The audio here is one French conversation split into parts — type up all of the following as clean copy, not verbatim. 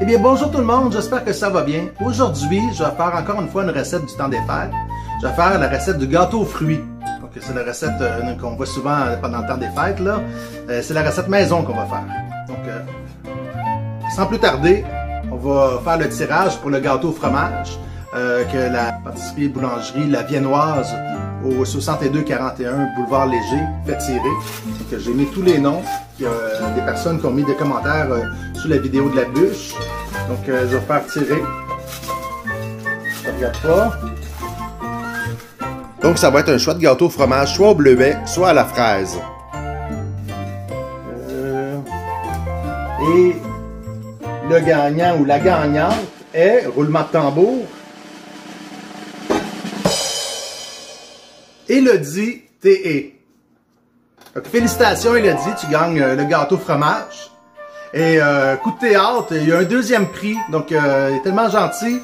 Eh bien, bonjour tout le monde, j'espère que ça va bien. Aujourd'hui, je vais faire encore une fois une recette du temps des fêtes. Je vais faire la recette du gâteau aux fruits. Donc, c'est la recette qu'on voit souvent pendant le temps des fêtes, là. C'est la recette maison qu'on va faire. Donc, sans plus tarder, on va faire le tirage pour le gâteau au fromage que la pâtisserie boulangerie La Viennoise au 6241 Boulevard Léger fait tirer. Donc, j'ai mis tous les noms. Il y a des personnes qui ont mis des commentaires sous la vidéo de la bûche. Donc, je vais faire tirer. Je ne regarde pas. Donc, ça va être un choix de gâteau au fromage, soit au bleuet, soit à la fraise. Et le gagnant ou la gagnante est, roulement de tambour, Elodie T.E. Donc, félicitations Elodie, tu gagnes le gâteau fromage. Et coup de théâtre, il y a un deuxième prix, donc il est tellement gentil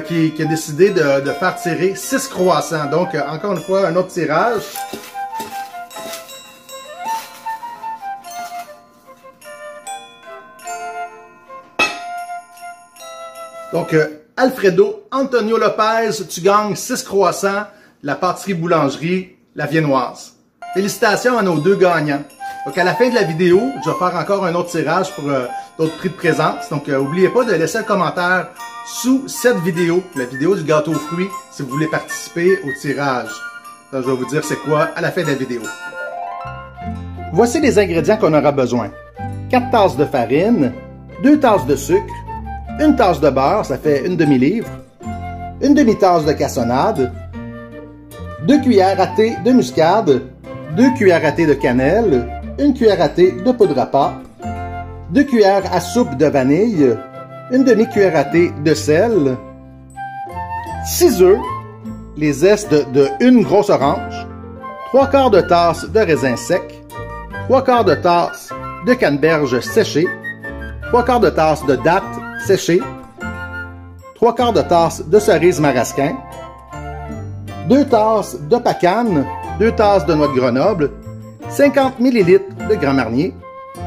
qu'il a décidé de faire tirer 6 croissants. Donc encore une fois, un autre tirage. Donc Alfredo Antonio Lopez, tu gagnes 6 croissants, la pâtisserie boulangerie La Viennoise. Félicitations à nos deux gagnants. Donc, à la fin de la vidéo, je vais faire encore un autre tirage pour d'autres prix de présence. Donc, n'oubliez pas de laisser un commentaire sous cette vidéo, la vidéo du gâteau aux fruits, si vous voulez participer au tirage. Donc, je vais vous dire c'est quoi à la fin de la vidéo. Voici les ingrédients qu'on aura besoin. 4 tasses de farine, 2 tasses de sucre, 1 tasse de beurre, ça fait une demi-livre, une demi-tasse de cassonade, 2 cuillères à thé de muscade, 2 cuillères à thé de cannelle, 1 cuillère à thé de poudre à pâte, 2 cuillères à soupe de vanille, une demi-cuillère à thé de sel, 6 œufs, les zestes de une grosse orange, 3 quarts de tasse de raisin sec, 3 quarts de tasse de canneberge séchée, 3 quarts de tasse de dattes séchées, 3 quarts de tasse de cerises marasquin, 2 tasses de pacane, 2 tasses de noix de Grenoble, 50 ml de Grand Marnier,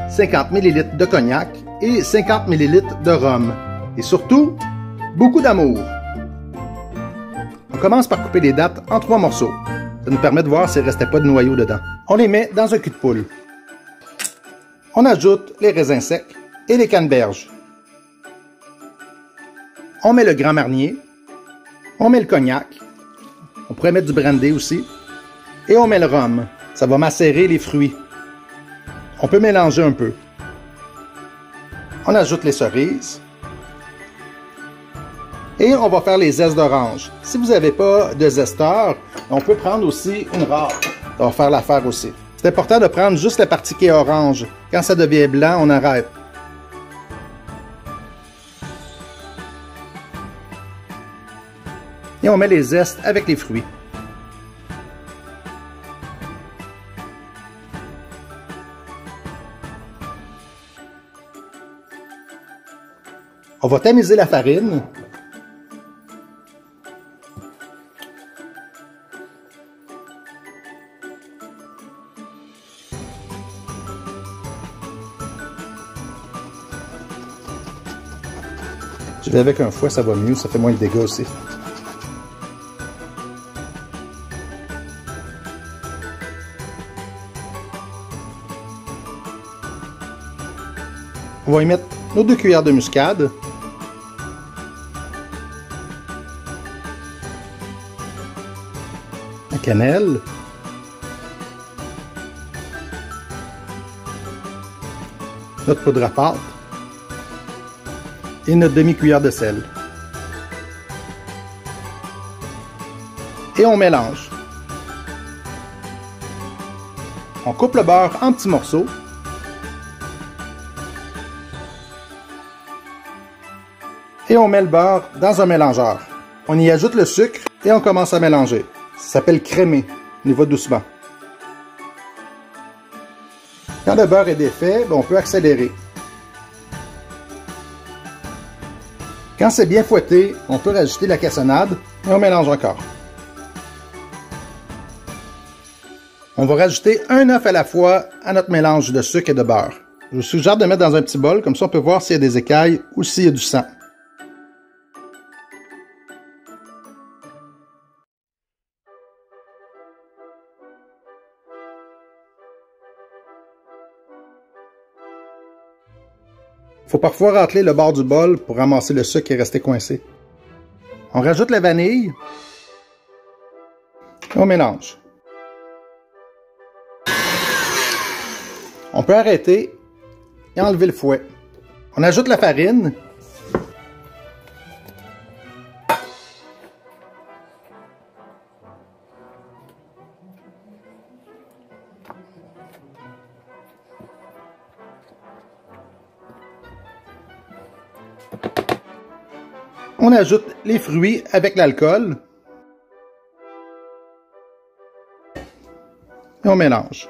50 ml de cognac et 50 ml de rhum. Et surtout, beaucoup d'amour. On commence par couper les dattes en 3 morceaux. Ça nous permet de voir s'il ne restait pas de noyau dedans. On les met dans un cul de poule. On ajoute les raisins secs et les canneberges. On met le Grand Marnier. On met le cognac. On pourrait mettre du brandy aussi. Et on met le rhum. Ça va macérer les fruits. On peut mélanger un peu. On ajoute les cerises. Et on va faire les zestes d'orange. Si vous n'avez pas de zesteur, on peut prendre aussi une râpe. Ça va faire l'affaire aussi. C'est important de prendre juste la partie qui est orange. Quand ça devient blanc, on arrête. Et on met les zestes avec les fruits. On va tamiser la farine. Je vais avec un fouet, ça va mieux, ça fait moins de dégâts aussi. On va y mettre nos 2 cuillères de muscade. La cannelle. Notre poudre à pâte. Et notre demi-cuillère de sel. Et on mélange. On coupe le beurre en petits morceaux. Et on met le beurre dans un mélangeur. On y ajoute le sucre et on commence à mélanger. Ça s'appelle crémer. On y va doucement. Quand le beurre est défait, on peut accélérer. Quand c'est bien fouetté, on peut rajouter la cassonade et on mélange encore. On va rajouter un œuf à la fois à notre mélange de sucre et de beurre. Je vous suggère de mettre dans un petit bol, comme ça on peut voir s'il y a des écailles ou s'il y a du sang. Il faut parfois racler le bord du bol pour ramasser le sucre qui est resté coincé. On rajoute la vanille. On mélange. On peut arrêter et enlever le fouet. On ajoute la farine. On ajoute les fruits avec l'alcool. Et on mélange.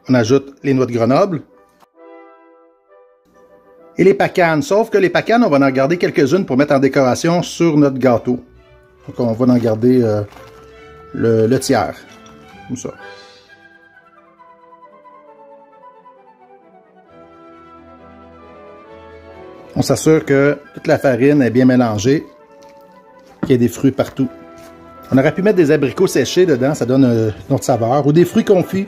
On ajoute les noix de Grenoble. Et les pacanes. Sauf que les pacanes, on va en garder quelques-unes pour mettre en décoration sur notre gâteau. Donc on va en garder le tiers. Comme ça. On s'assure que toute la farine est bien mélangée, qu'il y ait des fruits partout. On aurait pu mettre des abricots séchés dedans, ça donne une autre saveur, ou des fruits confits.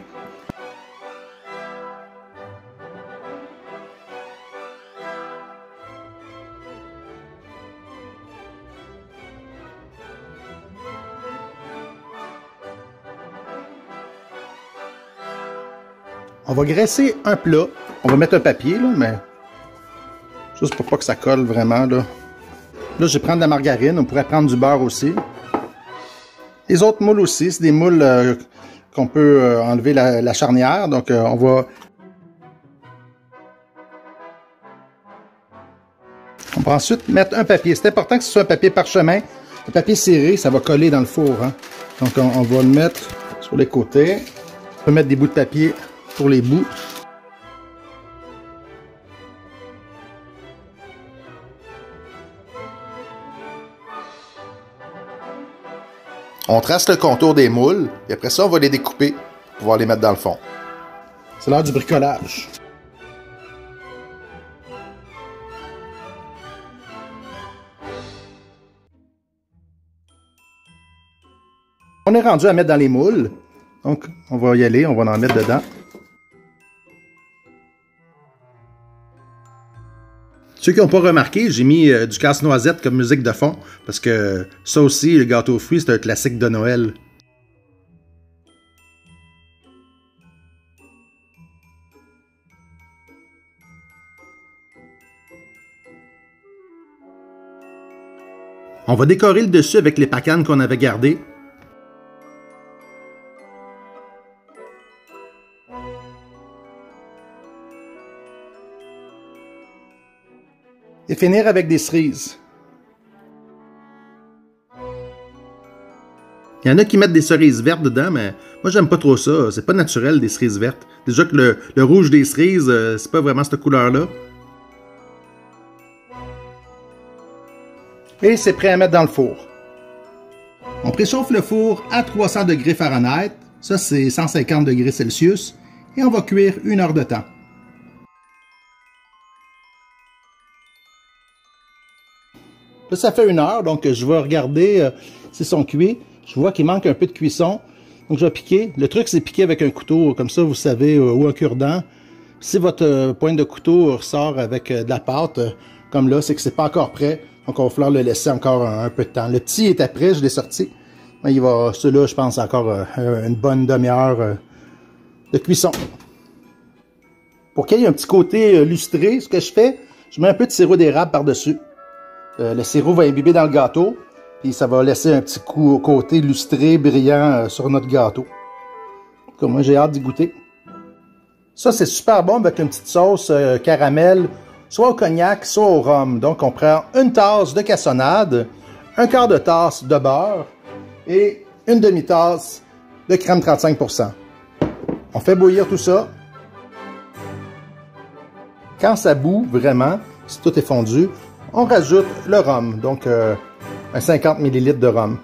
On va graisser un plat. On va mettre un papier, là, mais juste pour pas que ça colle vraiment, là. Là, je vais prendre de la margarine. On pourrait prendre du beurre aussi. Les autres moules aussi, c'est des moules qu'on peut enlever la charnière. Donc, on va ensuite mettre un papier. C'est important que ce soit un papier parchemin. Le papier serré, ça va coller dans le four. Hein? Donc, on va le mettre sur les côtés. On peut mettre des bouts de papier pour les bouts. On trace le contour des moules, et après ça, on va les découper pour pouvoir les mettre dans le fond. C'est l'heure du bricolage. On est rendu à mettre dans les moules. Donc, on va y aller, on va en mettre dedans. Ceux qui n'ont pas remarqué, j'ai mis du casse-noisette comme musique de fond, parce que ça aussi, le gâteau aux fruits, c'est un classique de Noël. On va décorer le dessus avec les pacanes qu'on avait gardées. Et finir avec des cerises. Il y en a qui mettent des cerises vertes dedans, mais moi j'aime pas trop ça. C'est pas naturel des cerises vertes. Déjà que le rouge des cerises, c'est pas vraiment cette couleur-là. Et c'est prêt à mettre dans le four. On préchauffe le four à 300 degrés Fahrenheit. Ça c'est 150 degrés Celsius. Et on va cuire 1 heure de temps. Là, ça fait 1 heure, donc je vais regarder s'ils sont cuits. Je vois qu'il manque un peu de cuisson. Donc, je vais piquer. Le truc, c'est piquer avec un couteau, comme ça, vous savez, ou un cure-dent. Si votre pointe de couteau ressort avec de la pâte, comme là, c'est que c'est pas encore prêt. Donc, on va falloir le laisser encore un peu de temps. Le petit était prêt, je l'ai sorti. Mais il va, celui-là, je pense, encore une bonne demi-heure de cuisson. Pour qu'il y ait un petit côté lustré, ce que je fais, je mets un peu de sirop d'érable par-dessus. Le sirop va imbiber dans le gâteau, puis ça va laisser un petit côté lustré, brillant sur notre gâteau. Comme moi, j'ai hâte d'y goûter. Ça, c'est super bon avec une petite sauce caramel, soit au cognac, soit au rhum. Donc, on prend 1 tasse de cassonade, 1/4 de tasse de beurre et 1 demi-tasse de crème 35%. On fait bouillir tout ça. Quand ça bout vraiment, si tout est fondu, on rajoute le rhum, donc un 50 ml de rhum.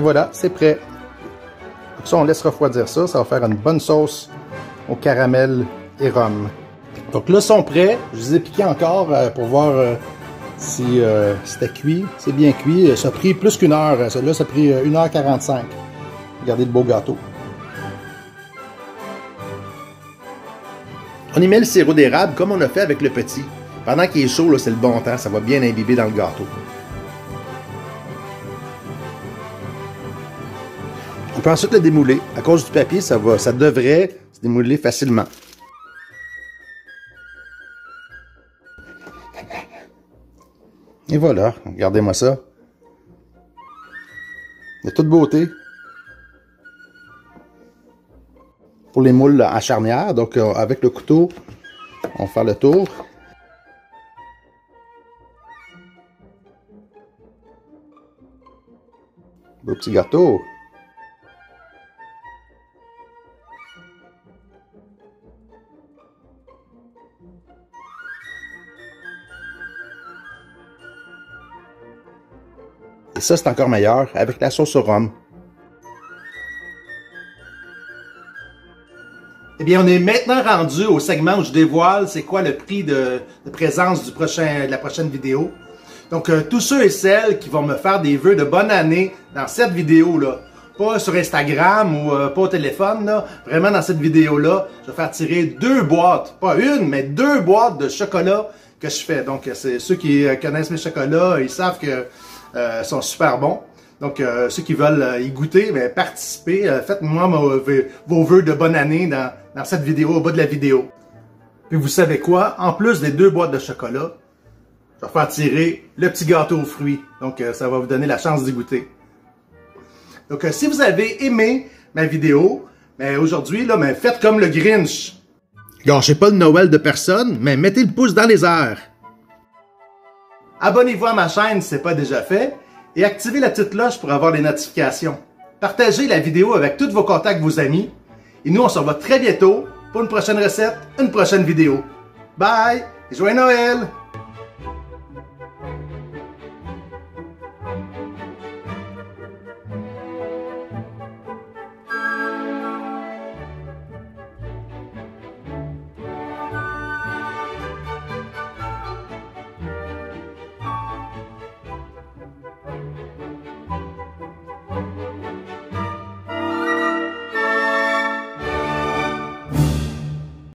Et voilà, c'est prêt. Donc ça, on laisse refroidir ça. Ça va faire une bonne sauce au caramel et rhum. Donc là, ils sont prêts. Je les ai piqués encore pour voir si c'était cuit. C'est bien cuit. Ça a pris plus qu'une heure. Celui-là, ça a pris 1h45. Regardez le beau gâteau. On y met le sirop d'érable comme on a fait avec le petit. Pendant qu'il est chaud, c'est le bon temps. Ça va bien imbiber dans le gâteau. On peut ensuite le démouler. À cause du papier, ça devrait se démouler facilement. Et voilà, regardez-moi ça. De toute beauté. Pour les moules en charnière, donc avec le couteau, on va faire le tour. Beau petit gâteau. Et ça, c'est encore meilleur avec la sauce au rhum. Eh bien, on est maintenant rendu au segment où je dévoile c'est quoi le prix de présence de la prochaine vidéo. Donc, tous ceux et celles qui vont me faire des vœux de bonne année dans cette vidéo-là, pas sur Instagram ou pas au téléphone, là, vraiment dans cette vidéo-là, je vais faire tirer 2 boîtes, pas une, mais 2 boîtes de chocolat que je fais. Donc, c'est ceux qui connaissent mes chocolats, ils savent que sont super bons. Donc, ceux qui veulent y goûter, ben, participez. Faites-moi vos vœux de bonne année dans cette vidéo, au bas de la vidéo. Puis vous savez quoi? En plus des 2 boîtes de chocolat, je vais faire tirer le petit gâteau aux fruits. Donc, ça va vous donner la chance d'y goûter. Donc, si vous avez aimé ma vidéo, ben, aujourd'hui, là, ben, faites comme le Grinch. Gâchez pas le Noël de personne, mais mettez le pouce dans les airs. Abonnez-vous à ma chaîne si ce n'est pas déjà fait et activez la petite cloche pour avoir les notifications. Partagez la vidéo avec tous vos contacts, vos amis. Et nous, on se revoit très bientôt pour une prochaine recette, une prochaine vidéo. Bye et joyeux Noël!